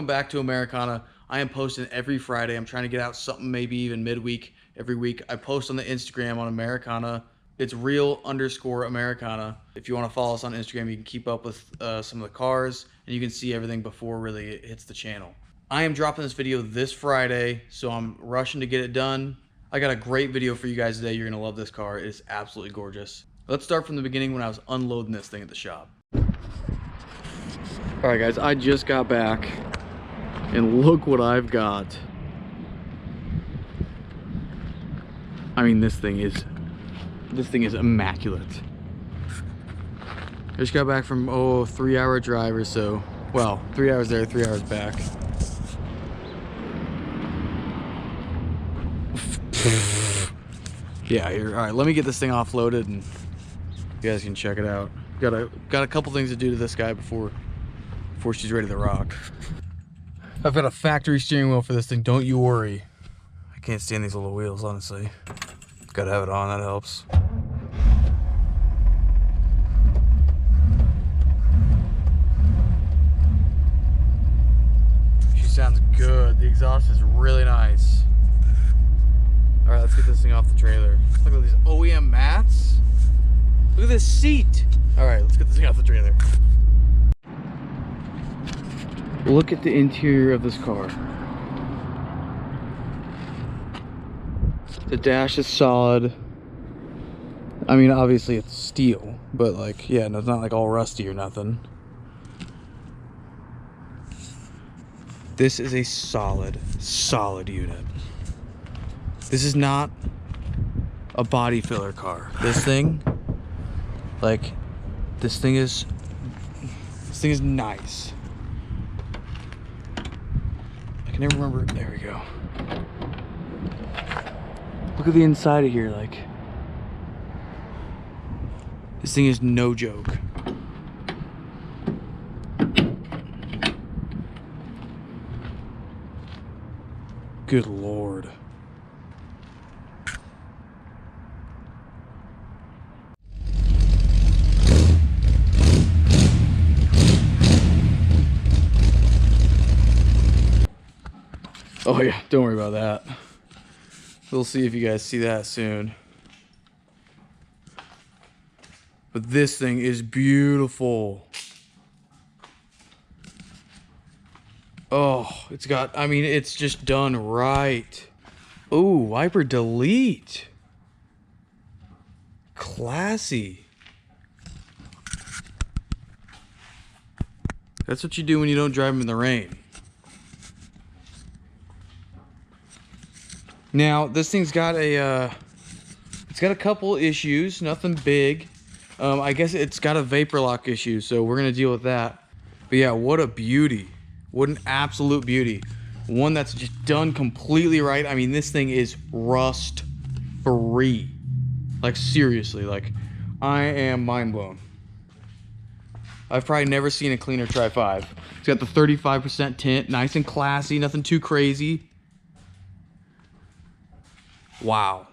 welcome back to Americana. I am posting every Friday. I'm trying to get out something maybe even midweek every week. I post on the Instagram on Americana. It's real_Americana. If you want to follow us on Instagram, you can keep up with some of the cars and you can see everything before really it hits the channel. I am dropping this video this Friday, so I'm rushing to get it done. I got a great video for you guys today. You're gonna love this car. It is absolutely gorgeous. Let's start from the beginning when I was unloading this thing at the shop. All right, guys, I just got back and look what I've got. I mean, this thing is immaculate. I just got back from 3-hour drive or so. Well, 3 hours there, 3 hours back. Yeah, here. All right, let me get this thing offloaded and you guys can check it out. Got a couple things to do to this guy before she's ready to rock. I've got a factory steering wheel for this thing, don't you worry. I can't stand these little wheels, honestly. Gotta have it on, that helps. She sounds good. The exhaust is really nice. All right, let's get this thing off the trailer. Look at these OEM mats. Look at this seat. All right, let's get this thing off the trailer. Look at the interior of this car. The dash is solid. I mean, obviously it's steel, but like, yeah, no, it's not like all rusty or nothing. This is a solid unit. This is not a body filler car. This thing is nice. I can never remember. There we go. Look at the inside of here, like. This thing is no joke. Good Lord. Oh yeah, don't worry about that. We'll see if you guys see that soon. But this thing is beautiful. Oh, it's just done right. Oh, wiper delete. Classy. That's what you do when you don't drive them in the rain. Now, this thing's got it's got a couple issues, nothing big. I guess it's got a vapor lock issue, so we're gonna deal with that. But yeah, what a beauty. What an absolute beauty. One that's just done completely right. I mean, this thing is rust free. Like, seriously, like, I am mind blown. I've probably never seen a cleaner Tri-5. It's got the 35% tint, nice and classy, nothing too crazy. Wow.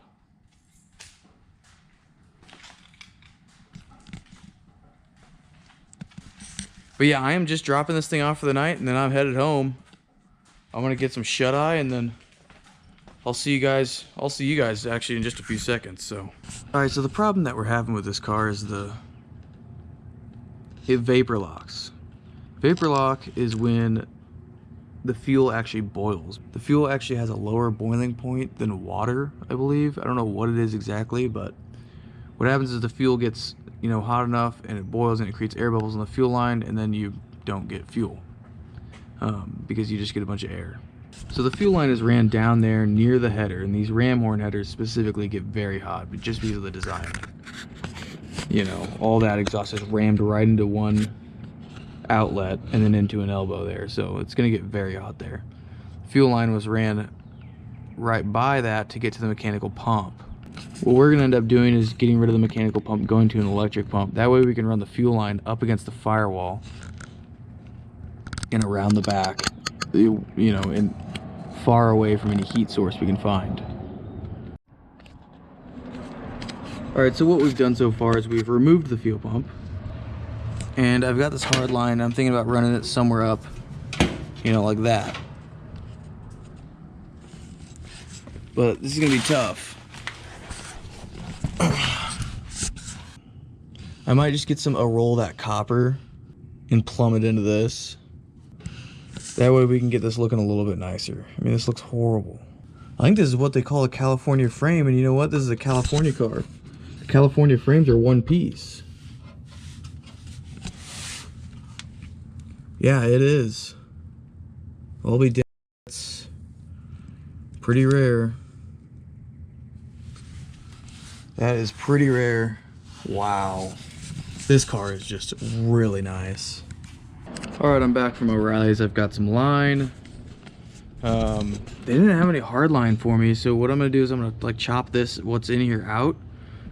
But yeah, I am just dropping this thing off for the night and then I'm headed home. I'm gonna get some shut-eye and then I'll see you guys actually in just a few seconds. So alright, so the problem that we're having with this car is it vapor locks. Vapor lock is when the fuel actually boils. The fuel actually has a lower boiling point than water, I believe. I don't know what it is exactly, but what happens is the fuel gets, hot enough and it boils and it creates air bubbles on the fuel line, and then you don't get fuel because you just get a bunch of air. So the fuel line is ran down there near the header, and these ram horn headers specifically get very hot, but just because of the design. All that exhaust is rammed right into one outlet and then into an elbow there, so it's going to get very hot there. Fuel line was ran right by that to get to the mechanical pump. What we're going to end up doing is getting rid of the mechanical pump, going to an electric pump. That way we can run the fuel line up against the firewall and around the back, and far away from any heat source we can find. Alright, so what we've done so far is we've removed the fuel pump, and I've got this hard line. I'm thinking about running it somewhere up You know, like that. But this is gonna be tough. I might just get roll that copper and plumb it into this. That way we can get this looking a little bit nicer. I mean, this looks horrible. I think this is what they call a California frame, and you know what? This is a California car. California frames are one piece. Yeah, it is. I'll be damned. It's pretty rare. That is pretty rare. Wow. This car is just really nice. Alright, I'm back from O'Reilly's. I've got some line. They didn't have any hard line for me, so what I'm gonna do is I'm gonna like chop this, what's in here, out.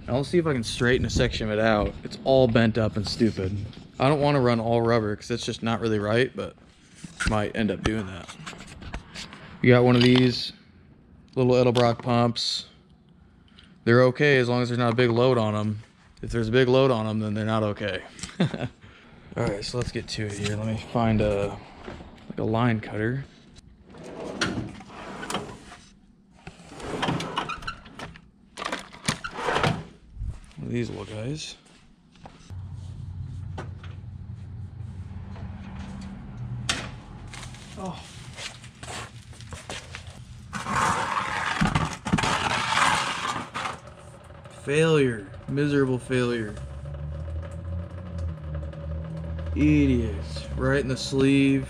And I'll see if I can straighten a section of it out. It's all bent up and stupid. I don't want to run all rubber because it's just not really right, but might end up doing that. You got one of these little Edelbrock pumps. They're okay as long as there's not a big load on them. If there's a big load on them, then they're not okay. All right, so let's get to it here. Let me find like a line cutter. One of these little guys. Oh. Failure. Miserable failure. Idiots. Right in the sleeve.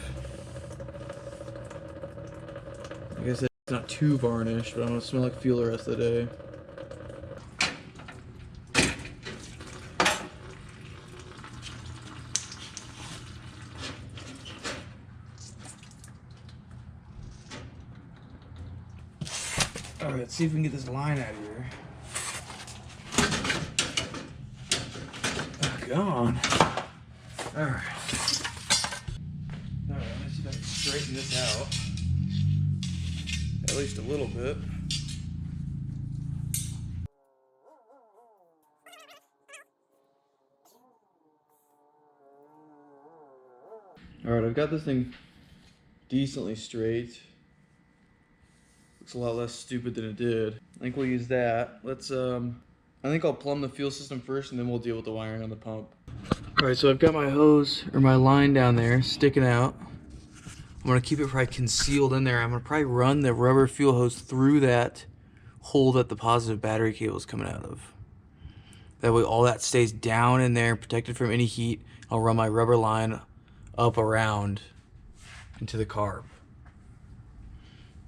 I guess it's not too varnished, but I'm gonna smell like fuel the rest of the day. Alright, let's see if we can get this line out of here. Oh, come on. Alright. Alright, let's see if I can straighten this out. At least a little bit. Alright, I've got this thing decently straight. Looks a lot less stupid than it did. I think we'll use that. Let's I think I'll plumb the fuel system first and then we'll deal with the wiring on the pump. Alright, so I've got my hose or my line down there sticking out. I'm gonna keep it probably concealed in there. I'm gonna probably run the rubber fuel hose through that hole that the positive battery cable is coming out of. That way all that stays down in there, protected from any heat. I'll run my rubber line up around into the carb.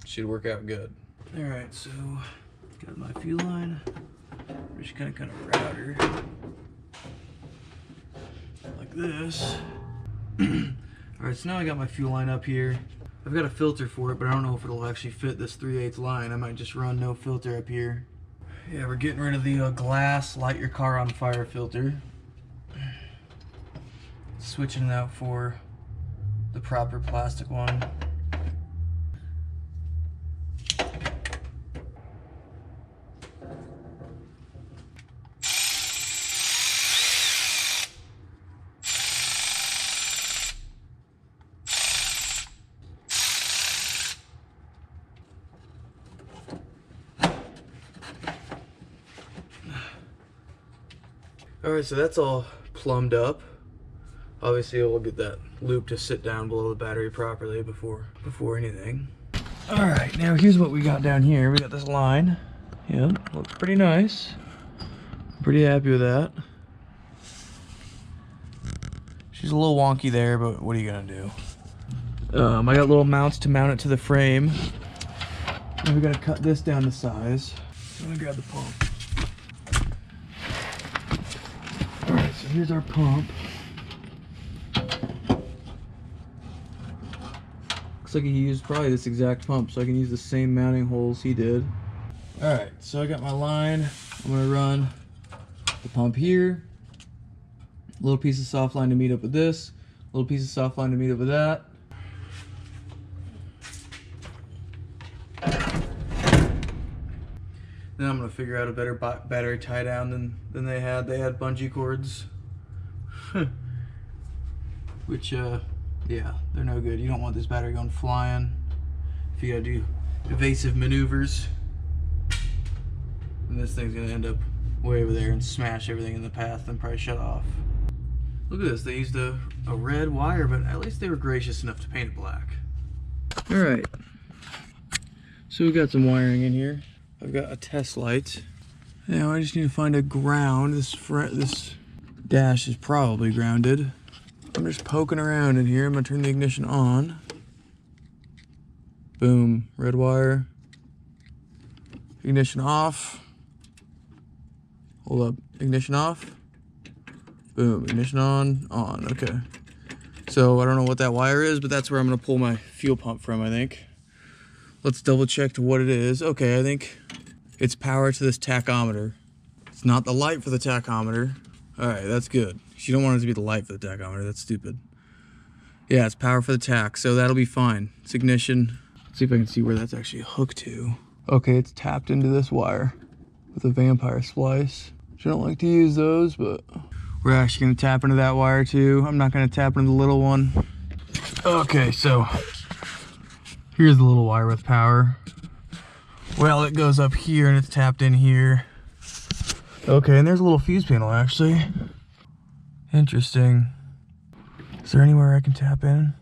Should work out good. Alright, so got my fuel line. I'm just gonna kind of route her like this. Alright, so now I got my fuel line up here. I've got a filter for it, but I don't know if it'll actually fit this 3/8 line. I might just run no filter up here. Yeah, we're getting rid of the glass light your car on fire filter. Switching it out for the proper plastic one. Alright, so that's all plumbed up. Obviously we'll get that loop to sit down below the battery properly before anything. Alright, now here's what we got down here. We got this line. Yep, looks pretty nice. I'm pretty happy with that. She's a little wonky there, but what are you gonna do? I got little mounts to mount it to the frame. And we gotta cut this down to size. I'm gonna grab the pump. Alright, so here's our pump. Looks like he used probably this exact pump, so I can use the same mounting holes he did. Alright, so I got my line. I'm gonna run the pump here. A little piece of soft line to meet up with this. A little piece of soft line to meet up with that. Then I'm gonna figure out a better battery tie down than they had. They had bungee cords, which Yeah, they're no good. You don't want this battery going flying. If you gotta do evasive maneuvers, then this thing's gonna end up way over there and smash everything in the path and probably shut off. Look at this, they used a red wire, but at least they were gracious enough to paint it black. All right, so we've got some wiring in here. I've got a test light. Now I just need to find a ground. This dash is probably grounded. I'm just poking around in here. I'm gonna turn the ignition on. Boom, red wire. Ignition off. Hold up, ignition off. Boom, ignition on, okay. So I don't know what that wire is, but that's where I'm gonna pull my fuel pump from, I think. Let's double check to what it is. Okay, I think it's power to this tachometer. It's not the light for the tachometer. All right, that's good. You don't want it to be the light for the tachometer, that's stupid. Yeah, it's power for the tach, so that'll be fine. It's ignition. Let's see if I can see where that's actually hooked to. Okay, it's tapped into this wire with a vampire splice. I don't like to use those, but we're actually gonna tap into that wire too. I'm not gonna tap into the little one. Okay, so here's the little wire with power. Well, it goes up here and it's tapped in here. Okay, and there's a little fuse panel actually. Interesting. Is there anywhere I can tap in?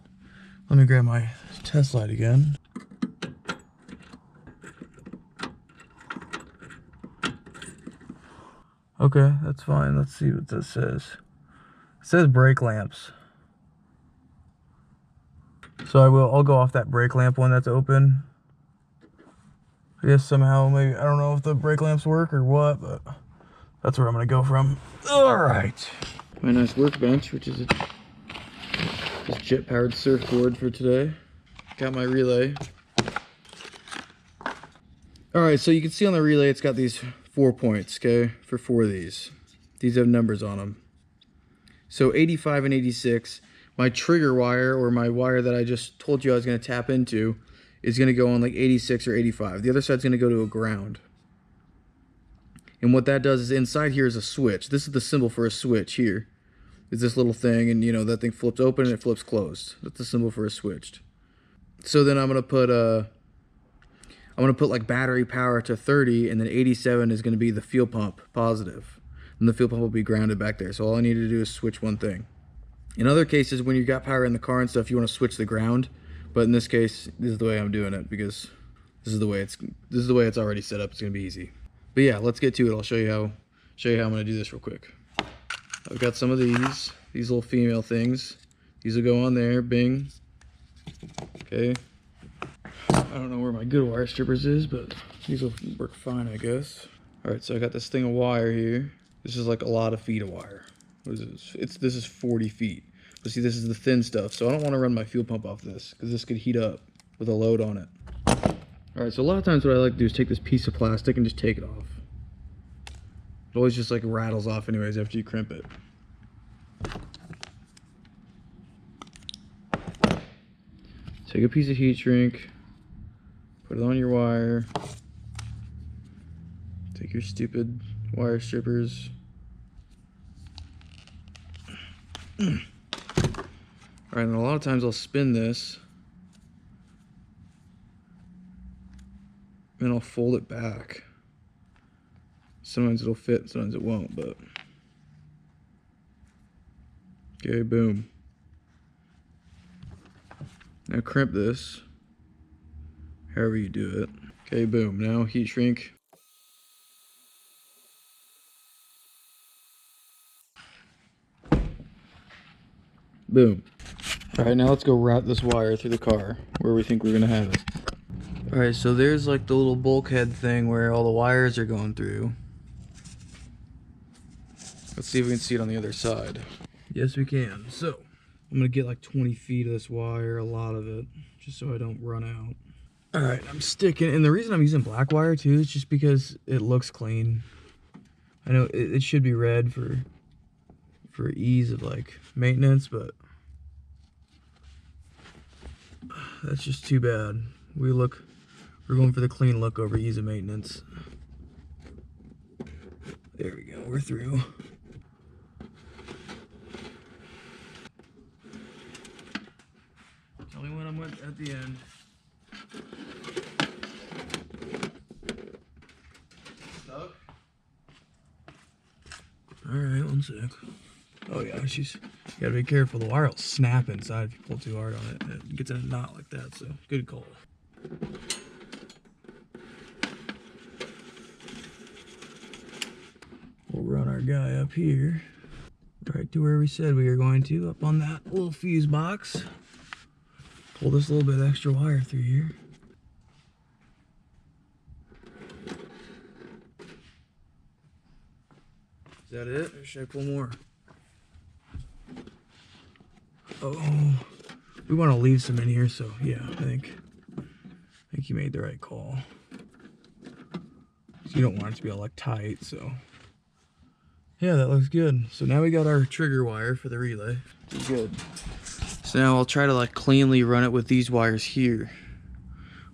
Let me grab my test light again. Okay, that's fine. Let's see what this says. It says brake lamps. So I'll go off that brake lamp one that's open. I guess somehow, maybe, I don't know if the brake lamps work or what, but that's where I'm gonna go from. All right. My nice workbench, which is this jet-powered surfboard for today. Got my relay. All right, so you can see on the relay, it's got these 4 points, okay, for 4 of these. These have numbers on them. So 85 and 86, my trigger wire, or my wire that I just told you I was gonna tap into, is gonna go on like 86 or 85. The other side's gonna go to a ground. And what that does is inside here is a switch. This is the symbol for a switch here. Is this little thing, and you know, that thing flips open and it flips closed. That's the symbol for a switched. So then I'm gonna put like battery power to 30, and then 87 is gonna be the fuel pump, positive. And the fuel pump will be grounded back there. So all I need to do is switch one thing. In other cases, when you got power in the car and stuff, you wanna switch the ground. But in this case, this is the way I'm doing it, because this is the way it's already set up. It's gonna be easy. But yeah, let's get to it. I'll show you how I'm gonna do this real quick. I've got some of these little female things. These will go on there, bing. Okay. I don't know where my good wire strippers is, but these will work fine, I guess. All right, so I got this thing of wire here. This is like a lot of feet of wire. What is this? This is 40 feet. But see, this is the thin stuff, so I don't want to run my fuel pump off this, because this could heat up with a load on it. All right, so a lot of times what I like to do is take this piece of plastic and just take it off. It always just like rattles off anyways after you crimp it. Take a piece of heat shrink, put it on your wire, take your stupid wire strippers. Alright, and a lot of times I'll spin this and I'll fold it back. Sometimes it'll fit, sometimes it won't, but okay, boom. Now crimp this, however you do it. Okay, boom. Now heat shrink. Boom. All right, now let's go route this wire through the car where we think we're gonna have it. All right, so there's like the little bulkhead thing where all the wires are going through. Let's see if we can see it on the other side. Yes, we can. So I'm gonna get like 20 feet of this wire, a lot of it, just so I don't run out. All right, I'm sticking, and the reason I'm using black wire too is just because it looks clean. I know it should be red for ease of like maintenance, but that's just too bad. We're going for the clean look over ease of maintenance. There we go, we're through. Tell me when I'm at the end. Stuck? Alright, one sec. Oh yeah, you gotta be careful. The wire will snap inside if you pull too hard on it. It gets in a knot like that, so good call. We'll run our guy up here, right to where we said we were going to, up on that little fuse box. Pull this little bit extra wire through here. Is that it? Or should I pull more? Oh, we want to leave some in here, so yeah, I think you made the right call. So you don't want it to be all like tight, so yeah, that looks good. So now we got our trigger wire for the relay. Good. So now I'll try to like cleanly run it with these wires here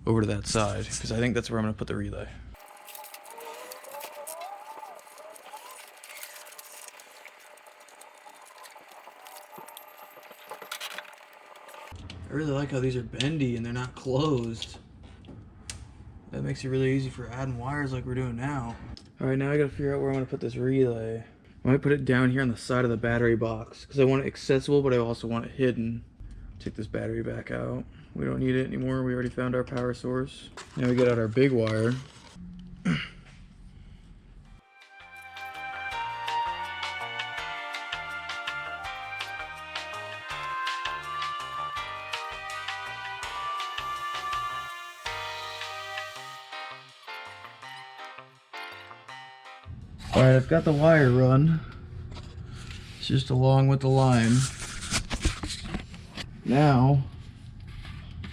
over to that side, because I think that's where I'm going to put the relay. I really like how these are bendy and they're not closed. That makes it really easy for adding wires like we're doing now. Alright, now I gotta figure out where I'm gonna put this relay. I might put it down here on the side of the battery box because I want it accessible, but I also want it hidden. Take this battery back out. We don't need it anymore. We already found our power source. Now we get out our big wire. Alright, I've got the wire run. It's just along with the line. Now,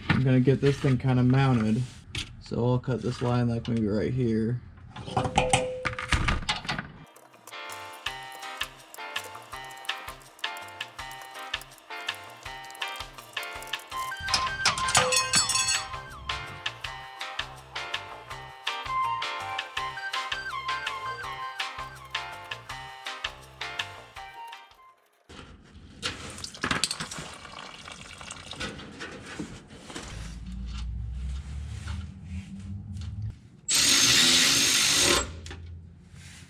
I'm gonna get this thing kind of mounted. So I'll cut this line like maybe right here.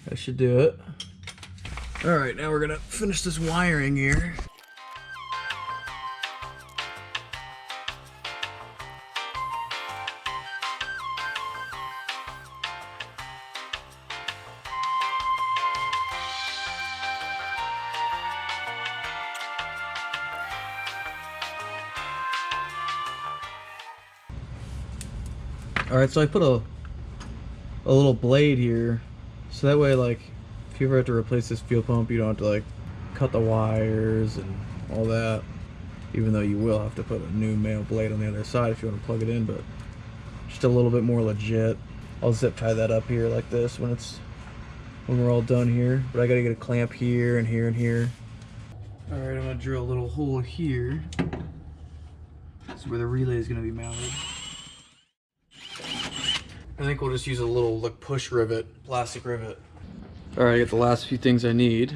That should do it. All right, now we're gonna finish this wiring here. All right, so I put a little blade here. So that way, like, if you ever have to replace this fuel pump, you don't have to, like, cut the wires and all that. Even though you will have to put a new male blade on the other side if you want to plug it in, but just a little bit more legit. I'll zip tie that up here like this when we're all done here. But I gotta get a clamp here and here and here. All right, I'm gonna drill a little hole here. That's where the relay is gonna be mounted. I think we'll just use a little like push rivet, plastic rivet. All right, I got the last few things I need.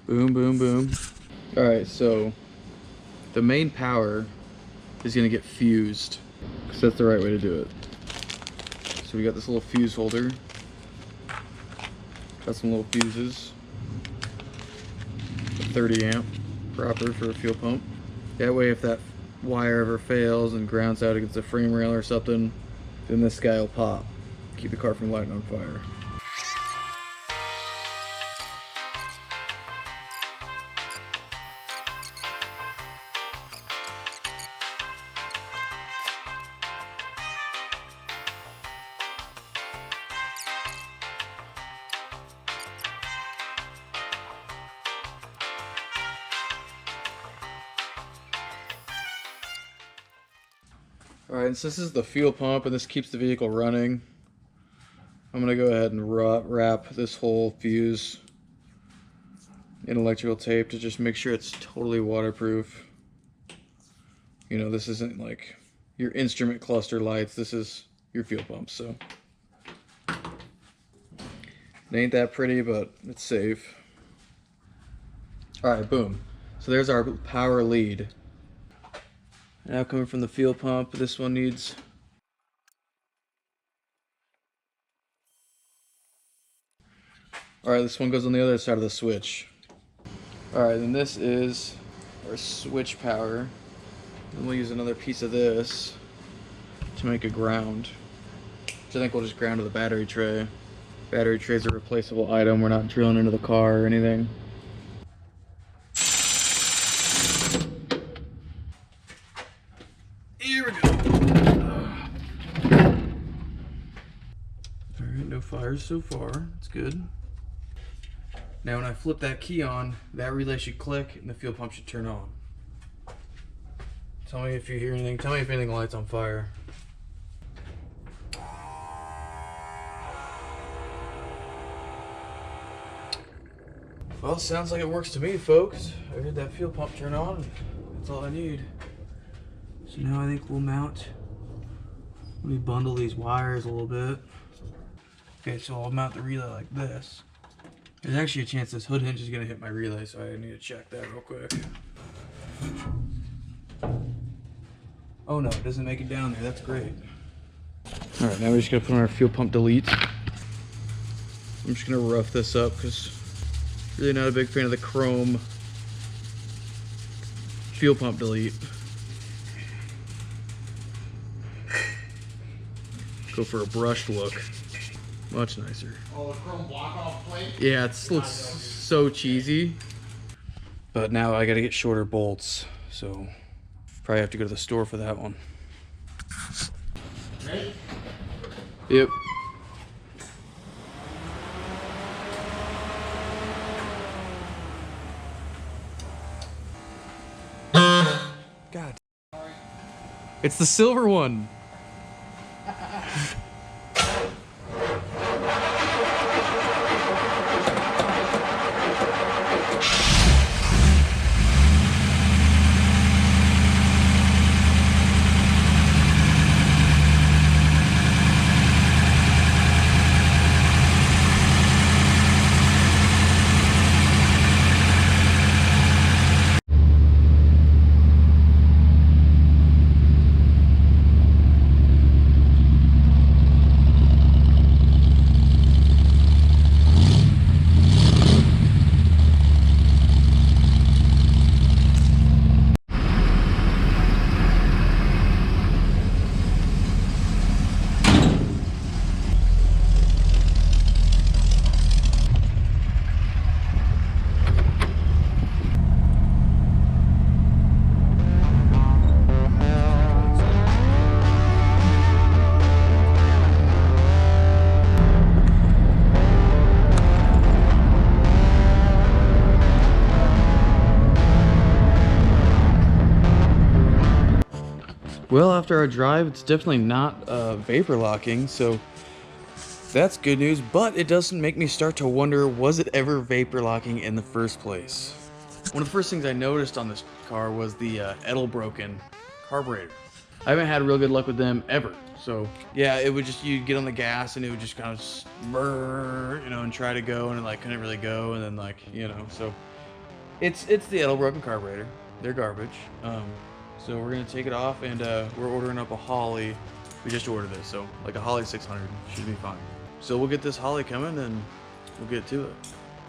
Boom, boom, boom. All right, so the main power is gonna get fused, because that's the right way to do it. So we got this little fuse holder. Got some little fuses. A 30 amp, proper for a fuel pump. That way if that wire ever fails and grounds out against a frame rail or something, then this guy will pop. Keep the car from lighting on fire. Alright, and so this is the fuel pump and this keeps the vehicle running. I'm going to go ahead and wrap this whole fuse in electrical tape to just make sure it's totally waterproof. You know, this isn't like your instrument cluster lights, this is your fuel pump, so. It ain't that pretty, but it's safe. Alright, boom. So there's our power lead. Now coming from the fuel pump, this one needs... Alright, this one goes on the other side of the switch. Alright, then this is our switch power. Then we'll use another piece of this to make a ground. Which I think we'll just ground to the battery tray. Battery tray's a replaceable item. We're not drilling into the car or anything. Here we go. Alright, no fires so far. That's good. Now when I flip that key on, that relay should click and the fuel pump should turn on. Tell me if you hear anything. Tell me if anything lights on fire. Well, sounds like it works to me, folks. I heard that fuel pump turn on. That's all I need. So now I think we'll mount. Let me bundle these wires a little bit. Okay, so I'll mount the relay like this. There's actually a chance this hood hinge is gonna hit my relay, so I need to check that real quick. Oh no, it doesn't make it down there. That's great. All right, now we're just gonna put on our fuel pump delete. I'm just gonna rough this up because really not a big fan of the chrome fuel pump delete. Go for a brushed look. Much nicer. Oh, the chrome block off plate? Yeah, it looks so cheesy. But now I gotta get shorter bolts, so probably have to go to the store for that one. Ready? Yep. God. It's the silver one. Well, after our drive, it's definitely not vapor locking, so that's good news, but it doesn't make me start to wonder, was it ever vapor locking in the first place? One of the first things I noticed on this car was the Edelbroken carburetor. I haven't had real good luck with them ever, so yeah, it would just, you'd get on the gas and it would just kind of burr, you know, and try to go, and it like couldn't really go, and then like, you know, so it's the Edelbroken carburetor. They're garbage. So we're gonna take it off, and we're ordering up a Holly. We just ordered this, so like a Holly 600 should be fine. So we'll get this Holly coming and we'll get to it.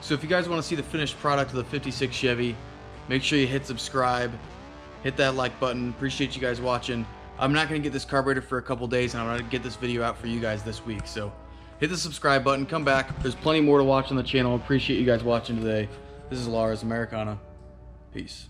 So if you guys want to see the finished product of the 56 Chevy, make sure you hit subscribe, hit that like button. Appreciate you guys watching. I'm not gonna get this carburetor for a couple days, and I'm gonna get this video out for you guys this week. So hit the subscribe button, come back. There's plenty more to watch on the channel. Appreciate you guys watching today. This is Lars Americana. Peace.